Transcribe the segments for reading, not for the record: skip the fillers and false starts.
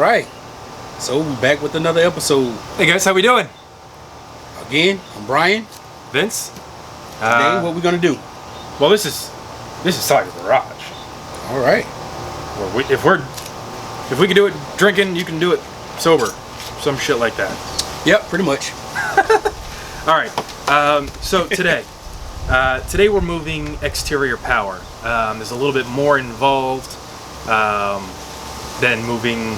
right. So we're back with another episode. Hey guys, how we doing? Again, I'm Brian. Vince. Today, what we gonna do? Well, this is Tiger's Garage. All right. If we can do it drinking, you can do it sober, some shit like that. Yep, pretty much. All right. So today we're moving exterior power. There's a little bit more involved than moving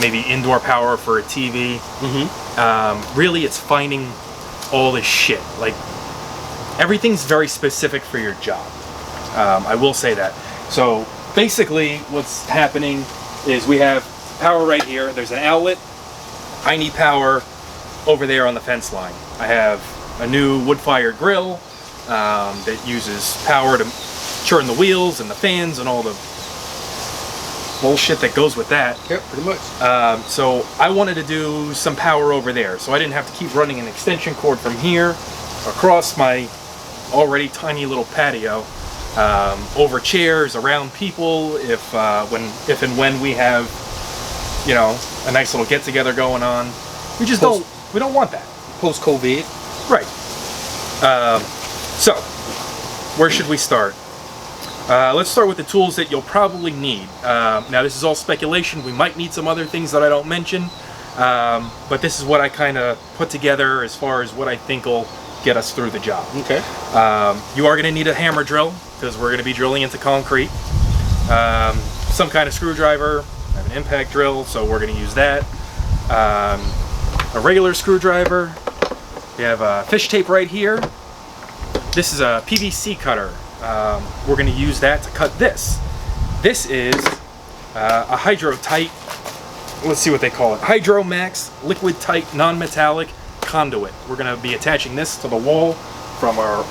maybe indoor power for a TV. Really, it's finding all this shit. Like, everything's very specific for your job. I will say that. So basically what's happening is we have power right here. There's an outlet. I need power over there on the fence line. I have a new wood-fired grill that uses power to turn the wheels and the fans and all the bullshit that goes with that. Yep, pretty much. So I wanted to do some power over there, so I didn't have to keep running an extension cord from here across my already tiny little patio, over chairs, around people. If and when we have, you know, a nice little get together going on, we just don't want that. Post COVID. Right. So where should we start? Let's start with the tools that you'll probably need. Now, this is all speculation. We might need some other things that I don't mention, but this is what I kind of put together as far as what I think will get us through the job. Okay. You are going to need a hammer drill because we're going to be drilling into concrete. Some kind of screwdriver. I have an impact drill, so we're going to use that. A regular screwdriver. We have fish tape right here. This is a PVC cutter. We're going to use that to cut this. This is a Hydro-Tight, let's see what they call it, Hydro Max liquid tight non-metallic conduit. We're going to be attaching this to the wall from our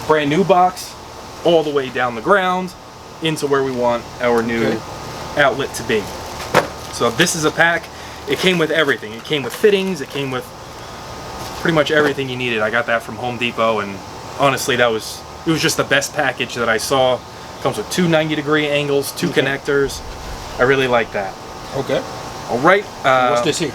brand new box all the way down the ground into where we want our new outlet to be. So this is a pack. It came with everything. It came with fittings. It came with pretty much everything you needed. I got that from Home Depot, and honestly, it was just the best package that I saw. Comes with two 90-degree angles, two connectors. I really like that. Okay. All right. What's this here?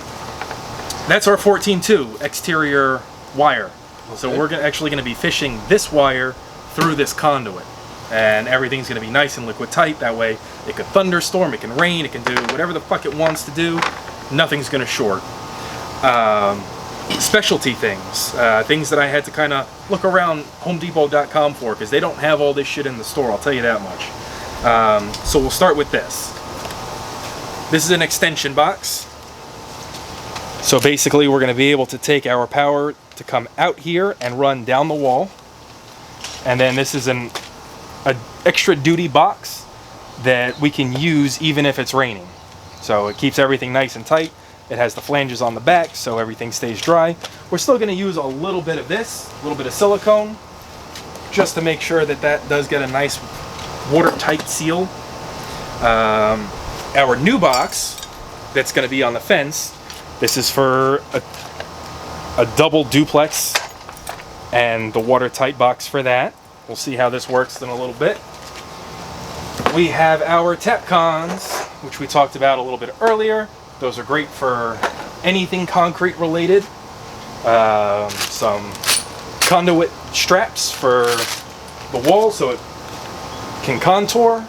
That's our 14-2 exterior wire. Okay. So we're actually going to be fishing this wire through this conduit. And everything's going to be nice and liquid tight. That way it could thunderstorm, it can rain, it can do whatever the fuck it wants to do. Nothing's going to short. Specialty things. Things that I had to kind of look around HomeDepot.com for, because they don't have all this shit in the store, I'll tell you that much. So we'll start with this. This is an extension box. So basically we're going to be able to take our power to come out here and run down the wall. And then this is an extra duty box that we can use even if it's raining. So it keeps everything nice and tight. It has the flanges on the back, so everything stays dry. We're still going to use a little bit of this, a little bit of silicone, just to make sure that that does get a nice watertight seal. Our new box that's going to be on the fence, this is for a double duplex and the watertight box for that. We'll see how this works in a little bit. We have our Tapcons, which we talked about a little bit earlier. Those are great for anything concrete related. Some conduit straps for the wall so it can contour.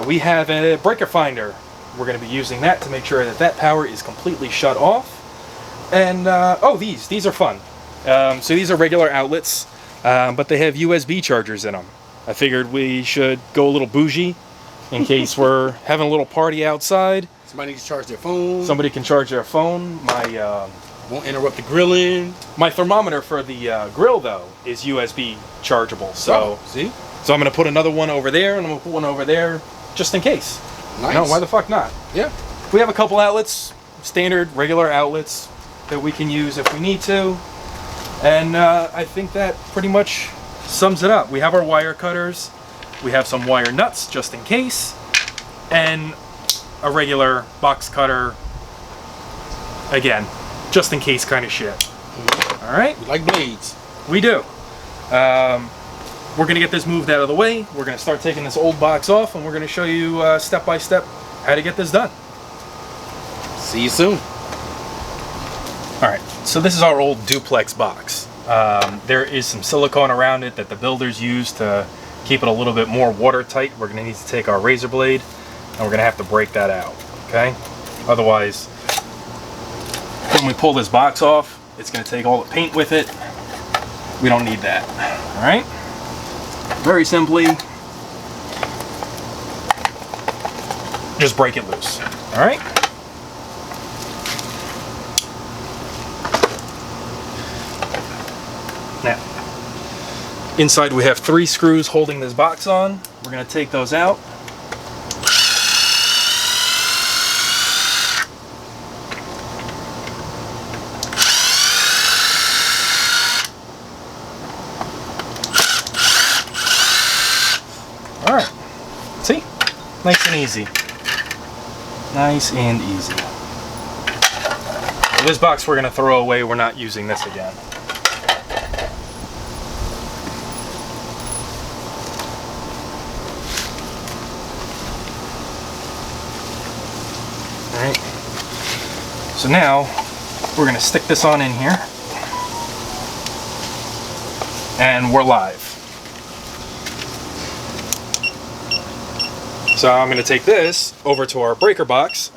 We have a breaker finder. We're going to be using that to make sure that that power is completely shut off. And, these are fun. So these are regular outlets, but they have USB chargers in them. I figured we should go a little bougie in case we're having a little party outside. Somebody needs to charge their phone. Somebody can charge their phone. My won't interrupt the grilling. My thermometer for the grill, though, is USB chargeable. So see, so I'm going to put another one over there, and I'm going to put one over there just in case. Nice. No, why the fuck not? Yeah. We have a couple outlets, standard, regular outlets that we can use if we need to, and I think that pretty much sums it up. We have our wire cutters. We have some wire nuts just in case, and a regular box cutter, again, just in case kind of shit. All right? We like blades. We do. We're going to get this moved out of the way. We're going to start taking this old box off, and we're going to show you step by step how to get this done. See you soon. All right, so this is our old duplex box. There is some silicone around it that the builders use to keep it a little bit more watertight. We're gonna need to take our razor blade and we're gonna have to break that out, okay? Otherwise, when we pull this box off, it's gonna take all the paint with it. We don't need that, all right? Very simply, just break it loose, all right? Now, inside we have 3 screws holding this box on. We're going to take those out. All right, see? Nice and easy. Nice and easy. So this box we're going to throw away. We're not using this again. Alright, so now we're going to stick this on in here and we're live. So I'm going to take this over to our breaker box.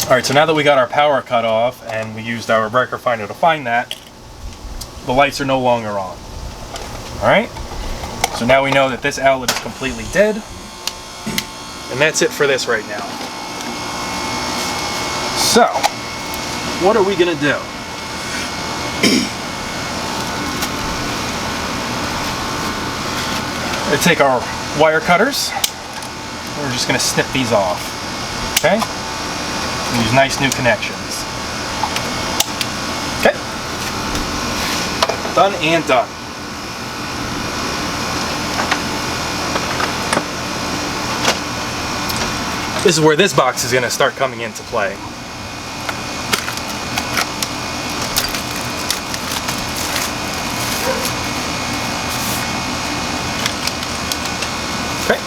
Alright, so now that we got our power cut off and we used our breaker finder to find that, the lights are no longer on. Alright, so now we know that this outlet is completely dead. And that's it for this right now. So, what are we gonna do? We're gonna take our wire cutters. We're just gonna snip these off. Okay? Use nice new connections. Okay. Done and done. This is where this box is going to start coming into play. Okay.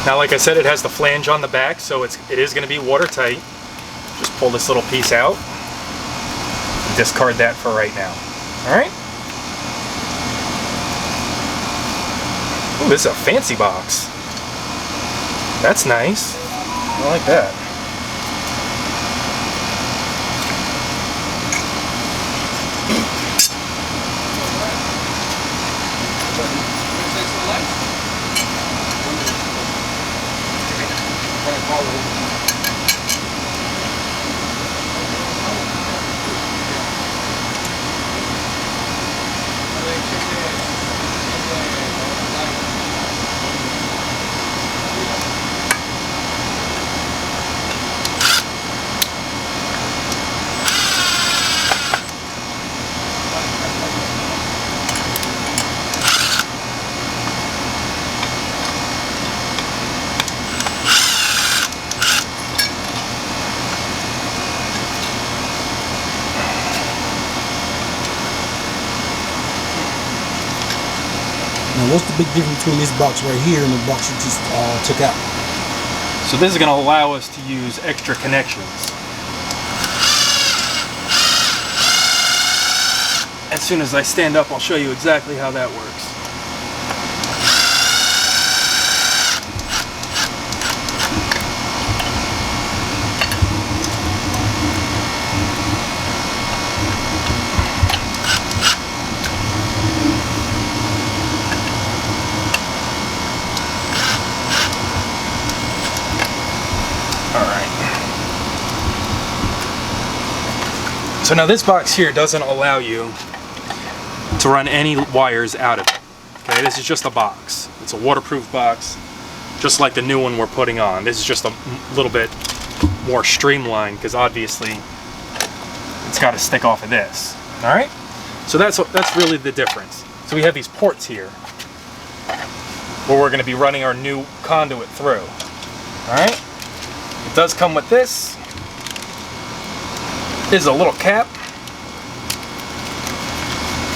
Now, like I said, it has the flange on the back, so it is going to be watertight. Just pull this little piece out and discard that for right now. All right. Ooh, this is a fancy box. That's nice. I like that. Now, what's the big difference between this box right here and the box you just took out? So this is going to allow us to use extra connections. As soon as I stand up, I'll show you exactly how that works. So now this box here doesn't allow you to run any wires out of it. Okay, this is just a box. It's a waterproof box, just like the new one we're putting on. This is just a little bit more streamlined because obviously it's got to stick off of this. All right, so that's really the difference. So we have these ports here where we're going to be running our new conduit through. All right, it does come with this. Is a little cap.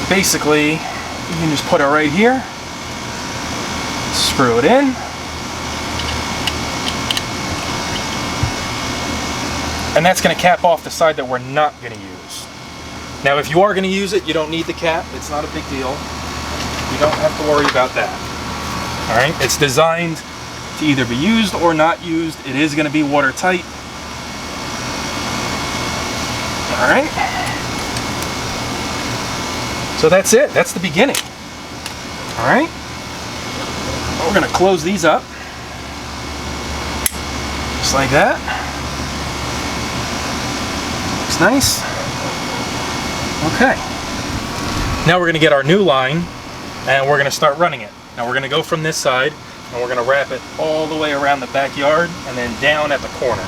Basically, you can just put it right here, screw it in, And that's going to cap off the side that we're not going to use. Now, if you are going to use it, you don't need the cap. It's not a big deal. You don't have to worry about that. All right, it's designed to either be used or not used. It is going to be watertight. All right. So that's it. That's the beginning. All right. We're going to close these up. Just like that. Looks nice. Okay. Now we're going to get our new line and we're going to start running it. Now we're going to go from this side and we're going to wrap it all the way around the backyard and then down at the corner.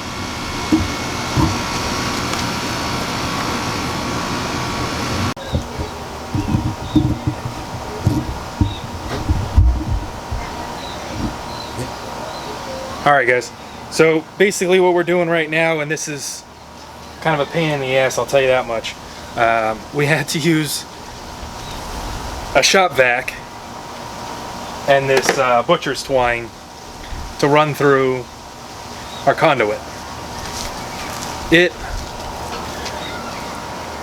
Alright guys, so basically what we're doing right now, and this is kind of a pain in the ass, I'll tell you that much. We had to use a shop vac and this butcher's twine to run through our conduit. It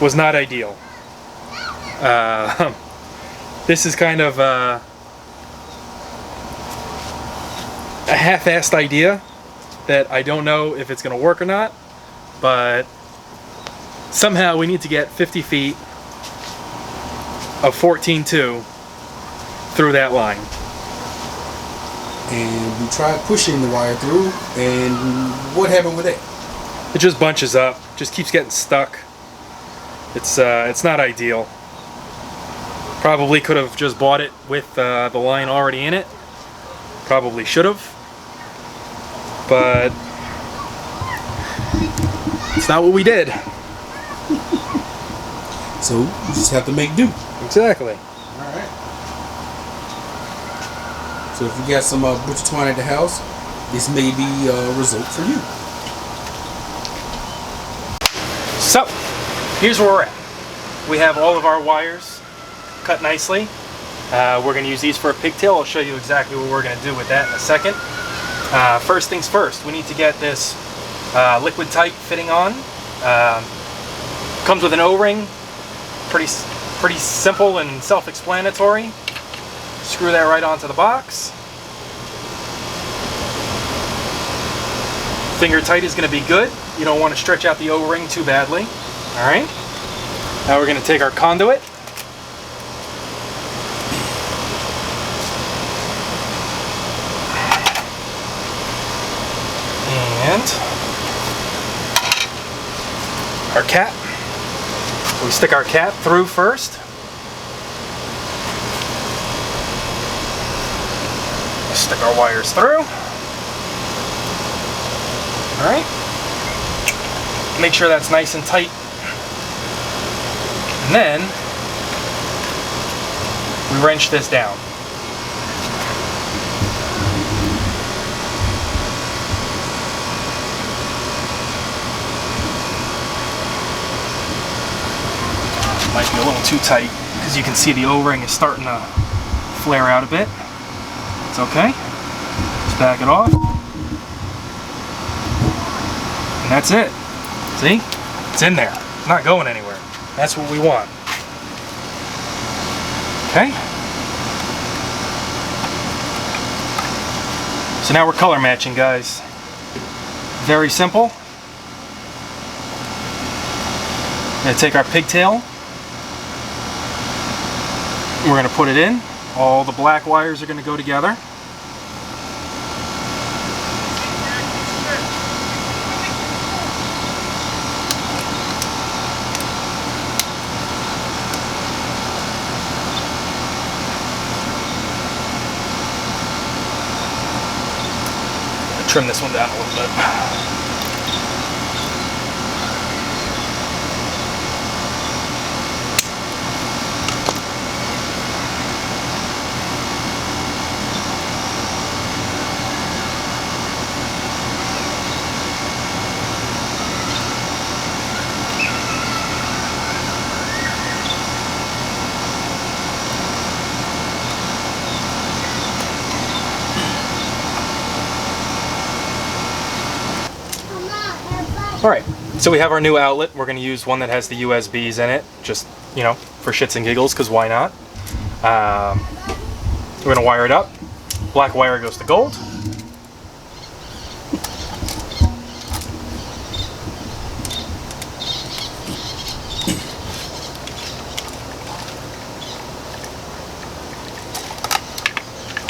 was not ideal. This is kind of a half-assed idea that I don't know if it's going to work or not, but somehow we need to get 50 feet of 14.2 through that line. And we tried pushing the wire through, and what happened with that? It just bunches up, just keeps getting stuck. It's not ideal. Probably could have just bought it with the line already in it. Probably should have. But it's not what we did. So you just have to make do. Exactly. Alright. So if you got some butcher twine at the house, this may be a result for you. So, here's where we're at. We have all of our wires cut nicely. We're going to use these for a pigtail. I'll show you exactly what we're going to do with that in a second. First things first, we need to get this liquid tight fitting on. Comes with an O-ring. Pretty simple and self-explanatory. Screw that right onto the box. Finger tight is going to be good. You don't want to stretch out the O-ring too badly. Alright. Now we're going to take our conduit. And our cap. We stick our cap through first. Stick our wires through. Alright. Make sure that's nice and tight. And then we wrench this down. Might be a little too tight because you can see the O-ring is starting to flare out a bit. It's okay. Just back it off. And that's it. See? It's in there. It's not going anywhere. That's what we want. Okay? So now we're color matching, guys. Very simple. We're going to take our pigtail. We're going to put it in. All the black wires are going to go together. Trim this one down a little bit. Alright, So we have our new outlet. We're going to use one that has the USBs in it, just, you know, for shits and giggles, because why not? We're going to wire it up. Black wire goes to gold.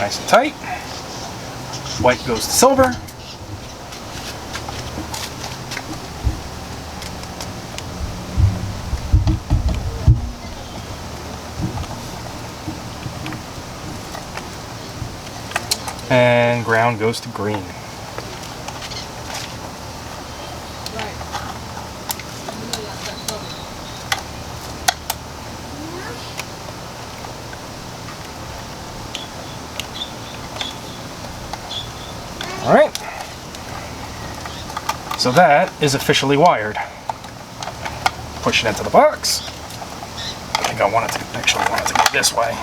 Nice and tight. White goes to silver. And ground goes to green. All right. So that is officially wired. Push it into the box. I think I actually want it to go this way.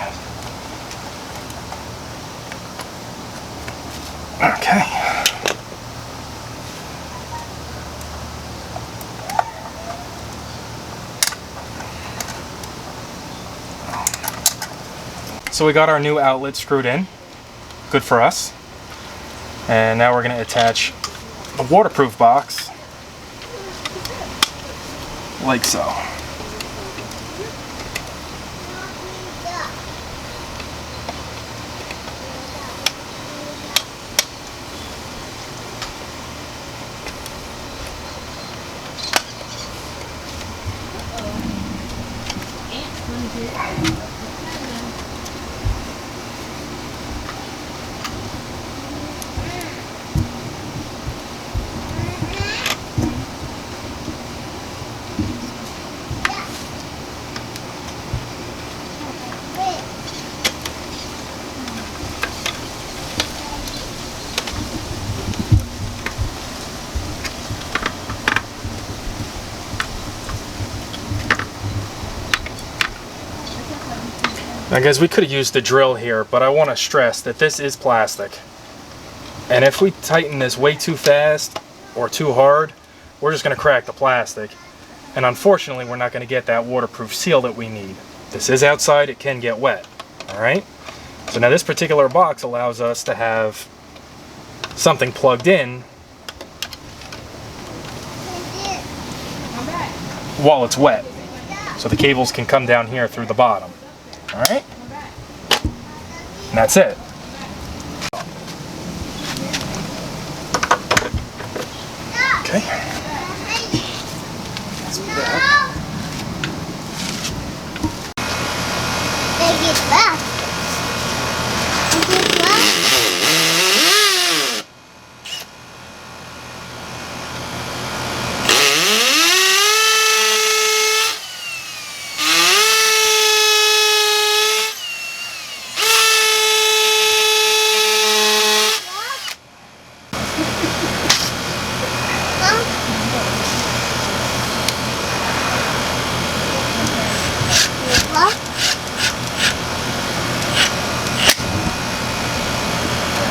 Okay. So we got our new outlet screwed in. Good for us. And now we're going to attach the waterproof box like so. Now guys, we could have used the drill here, but I want to stress that this is plastic. And if we tighten this way too fast or too hard, we're just going to crack the plastic. And unfortunately, we're not going to get that waterproof seal that we need. This is outside, it can get wet. Alright? So now this particular box allows us to have something plugged in while it's wet. So the cables can come down here through the bottom. Alright? And that's it. Okay. Let's do that.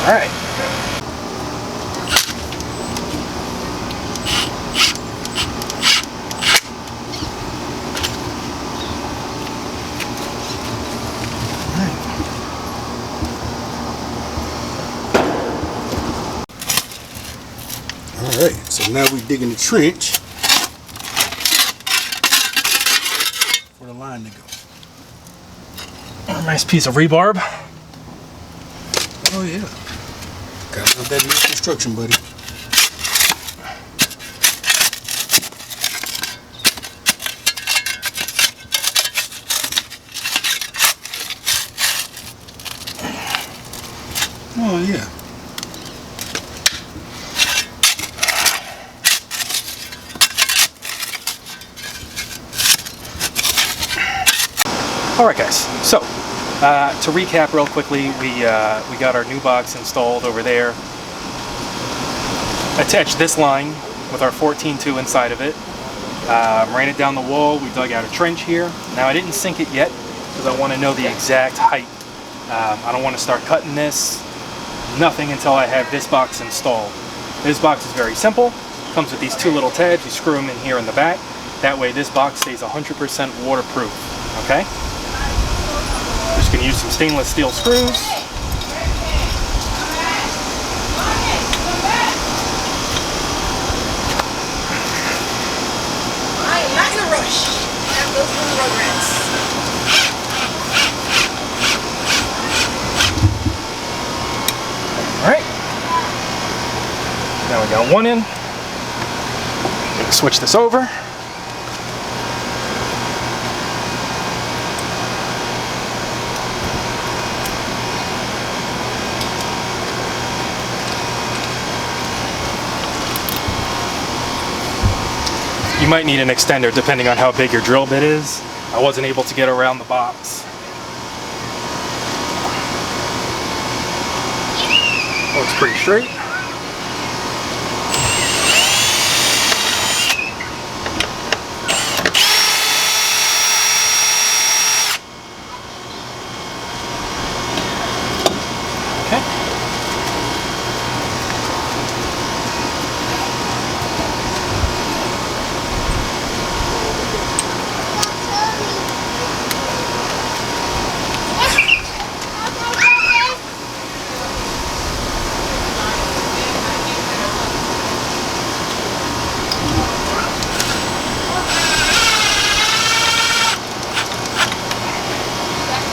All right. All right, so now we digging the trench for the line to go. A nice piece of rebarb. Oh yeah. Gotta have that new construction, buddy. Oh yeah. All right, guys. So to recap real quickly, we got our new box installed over there. Attached this line with our 14-2 inside of it. Ran it down the wall. We dug out a trench here. Now I didn't sink it yet because I want to know the exact height. I don't want to start cutting this. Nothing until I have this box installed. This box is very simple. Comes with these two little tabs. You screw them in here in the back. That way this box stays 100% waterproof. Okay? Just going to use some stainless steel screws. Not in a rush. Have those little rugrats. Alright. Now we got one in. Switch this over. You might need an extender depending on how big your drill bit is. I wasn't able to get around the box. Looks pretty straight.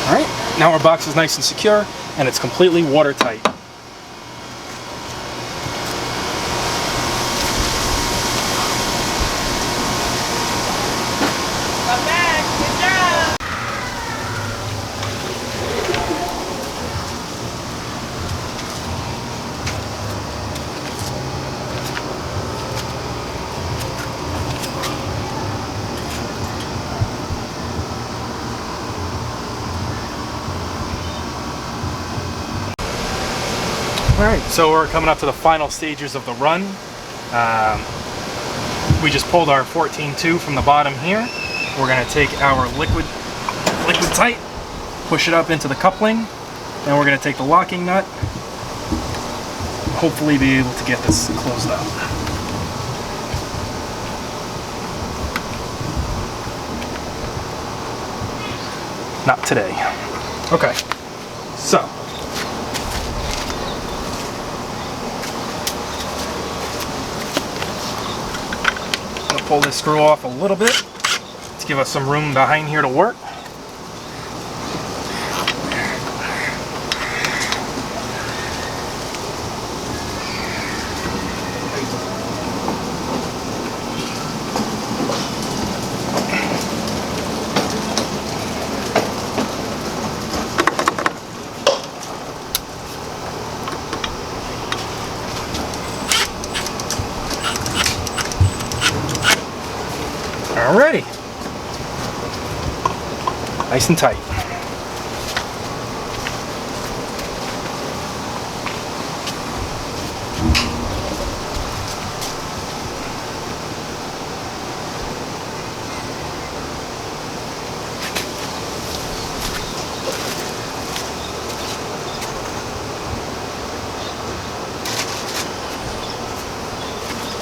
Alright, now our box is nice and secure and it's completely watertight. Come back. Good job. Alright, so we're coming up to the final stages of the run. We just pulled our 14-2 from the bottom here. We're going to take our liquid tight, push it up into the coupling, then we're going to take the locking nut, hopefully be able to get this closed up. Not today. Okay, so pull this screw off a little bit to give us some room behind here to work. Alrighty. Nice and tight.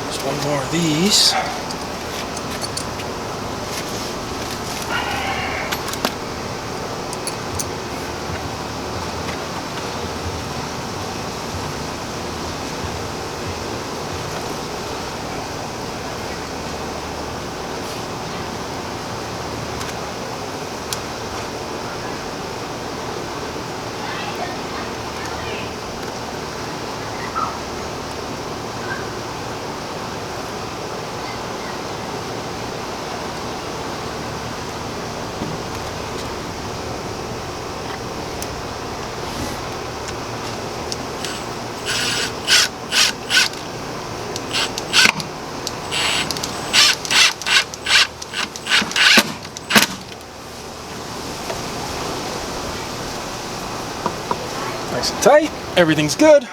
Just one more of these. Nice and tight, everything's good.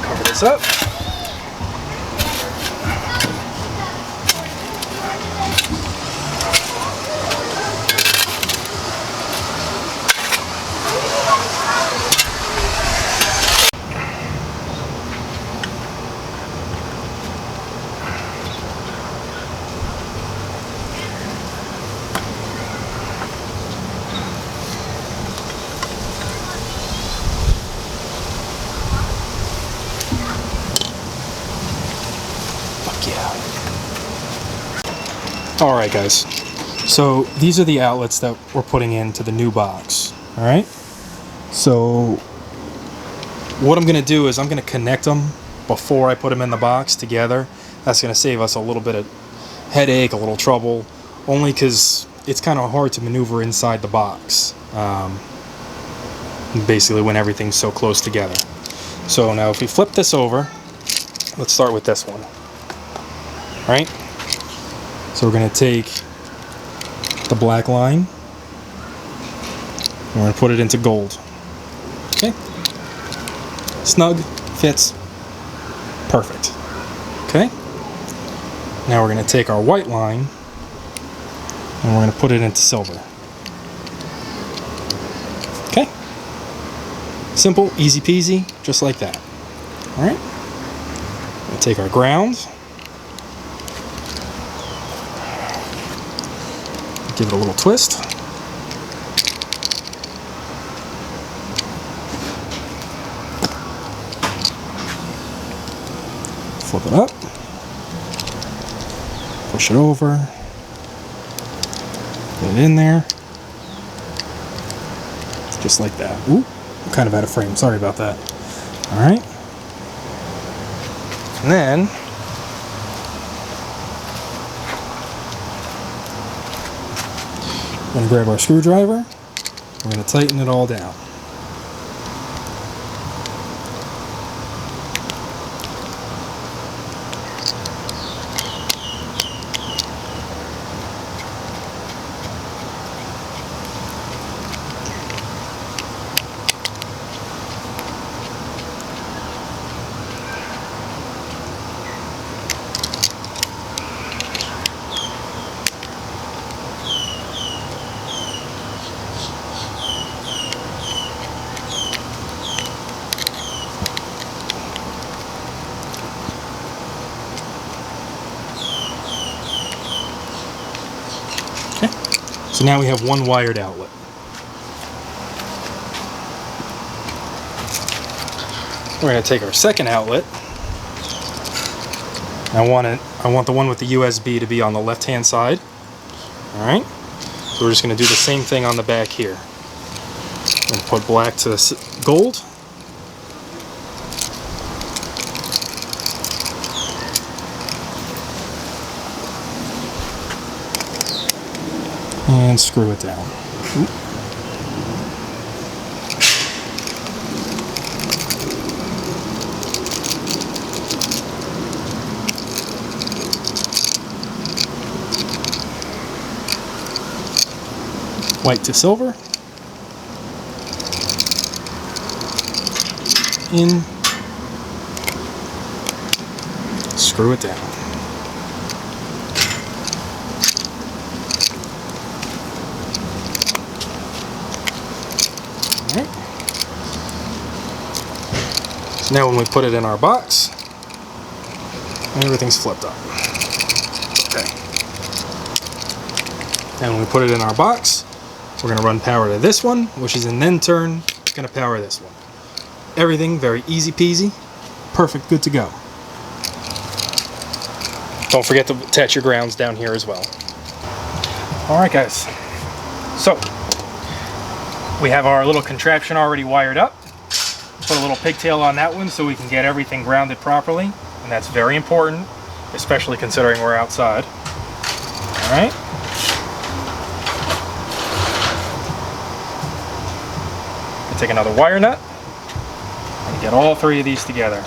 Cover this up. yeah. Alright guys, so these are the outlets that we're putting into the new box. Alright? So what I'm going to do is I'm going to connect them before I put them in the box together. That's going to save us a little bit of headache, a little trouble, only because it's kind of hard to maneuver inside the box. Basically when everything's so close together. So now if we flip this over, let's start with this one. Right? So we're going to take the black line and we're going to put it into gold. Okay? Snug, fits, perfect. Okay? Now we're going to take our white line and we're going to put it into silver. Okay? Simple, easy peasy, just like that. Alright? We'll take our ground, give it a little twist. Flip it up. Push it over. Put it in there. Just like that. Ooh, I'm kind of out of frame. Sorry about that. Alright. And then we're going to grab our screwdriver. We're going to tighten it all down. So now we have one wired outlet. We're going to take our second outlet. I want the one with the USB to be on the left-hand side. Alright? So we're just going to do the same thing on the back here. I'm going to put black to gold. And screw it down. Oop. White to silver. In. Screw it down. Alright. So now when we put it in our box, everything's flipped up. Okay. And when we put it in our box, we're going to run power to this one, which is in then turn going to power this one. Everything very easy peasy, perfect, good to go. Don't forget to attach your grounds down here as well. Alright guys, so we have our little contraption already wired up. Put a little pigtail on that one so we can get everything grounded properly, and that's very important, especially considering we're outside. Alright. Take another wire nut and get all three of these together.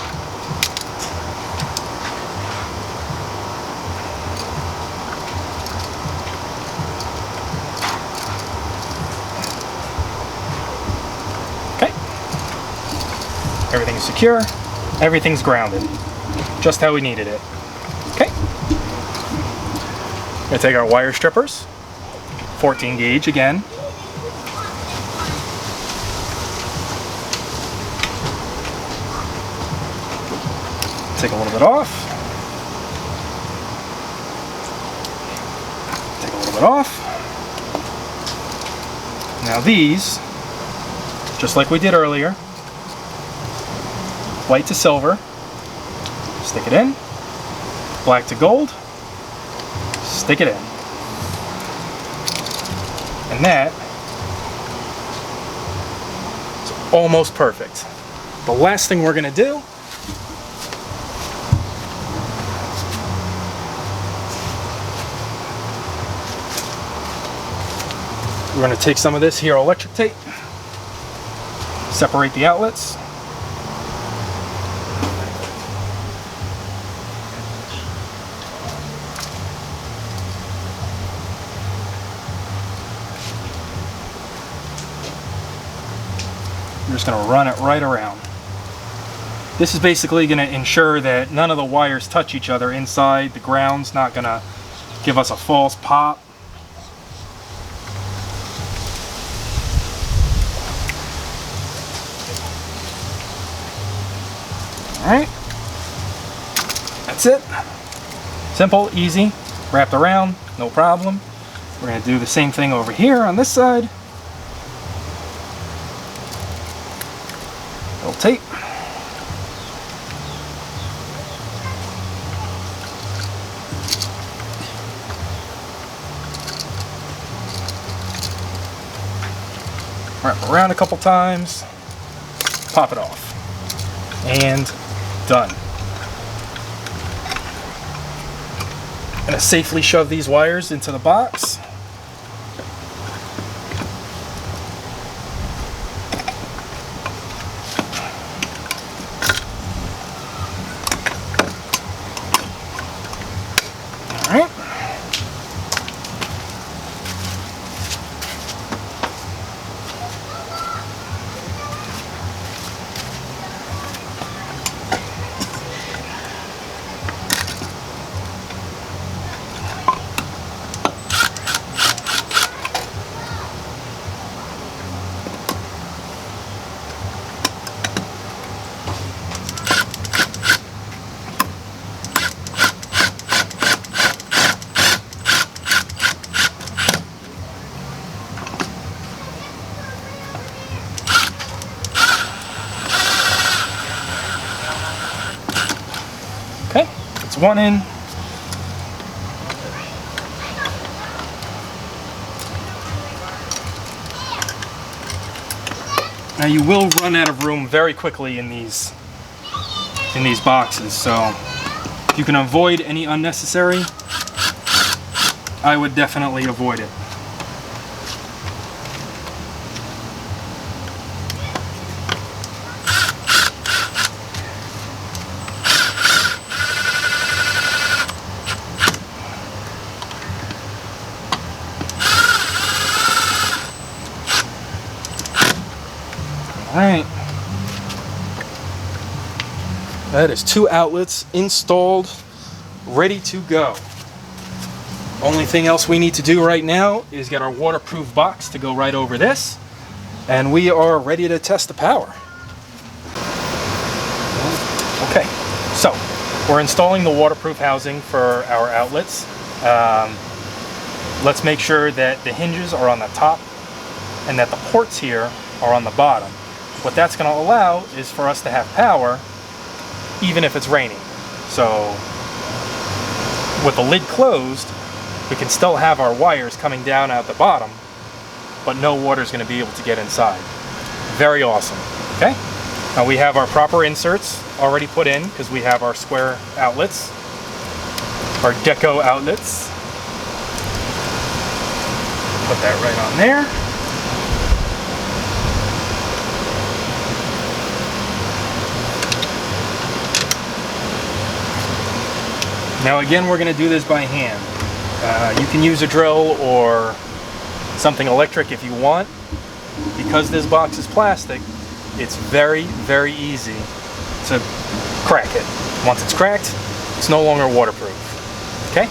Okay. Everything's secure. Everything's grounded. Just how we needed it. Okay. We're going to take our wire strippers. 14 gauge again. Take a little bit off. Take a little bit off. Now these, just like we did earlier, white to silver, stick it in. black to gold, stick it in. And that is almost perfect. The last thing we're going to do we're going to take some of this here electric tape, separate the outlets. I'm just going to run it right around. This is basically going to ensure that none of the wires touch each other inside. The ground's not going to give us a false pop. Alright, that's it. Simple, easy, wrapped around, no problem. We're going to do the same thing over here on this side. Little tape. Wrap around a couple times, pop it off, and done. I'm going to safely shove these wires into the box. All right. Okay, it's one in. Now you will run out of room very quickly in these boxes, so if you can avoid any unnecessary, I would definitely avoid it. Alright, that is 2 outlets installed, ready to go. Only thing else we need to do right now is get our waterproof box to go right over this, and we are ready to test the power. Okay, so we're installing the waterproof housing for our outlets. Let's make sure that the hinges are on the top and that the ports here are on the bottom. What that's going to allow is for us to have power even if it's raining. So with the lid closed, we can still have our wires coming down out the bottom, but no water is going to be able to get inside. Very awesome. Okay, now we have our proper inserts already put in because we have our square outlets, our deco outlets. Put that right on there. Now again, we're going to do this by hand. You can use a drill or something electric if you want. Because this box is plastic, it's very, very easy to crack it. Once it's cracked, it's no longer waterproof. Okay?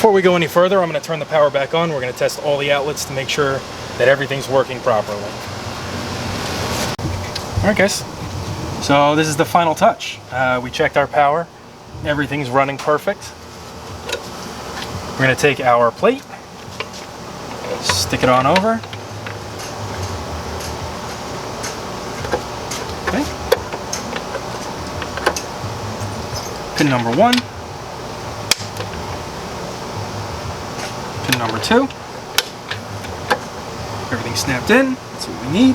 Before we go any further, I'm going to turn the power back on. We're going to test all the outlets to make sure that everything's working properly. Alright guys, so this is the final touch. We checked our power. Everything's running perfect. We're going to take our plate, stick it on over. Okay. Pin number 1. Pin number 2. Everything's snapped in. That's what we need.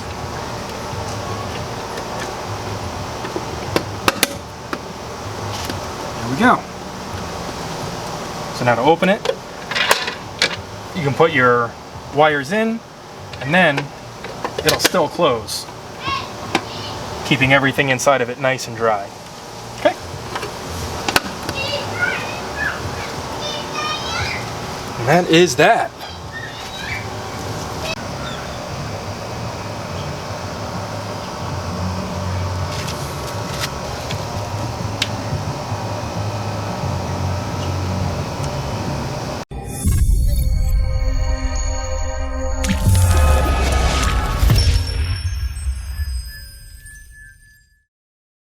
There we go. So now to open it, you can put your wires in and then it'll still close, keeping everything inside of it nice and dry. Okay. And that is that.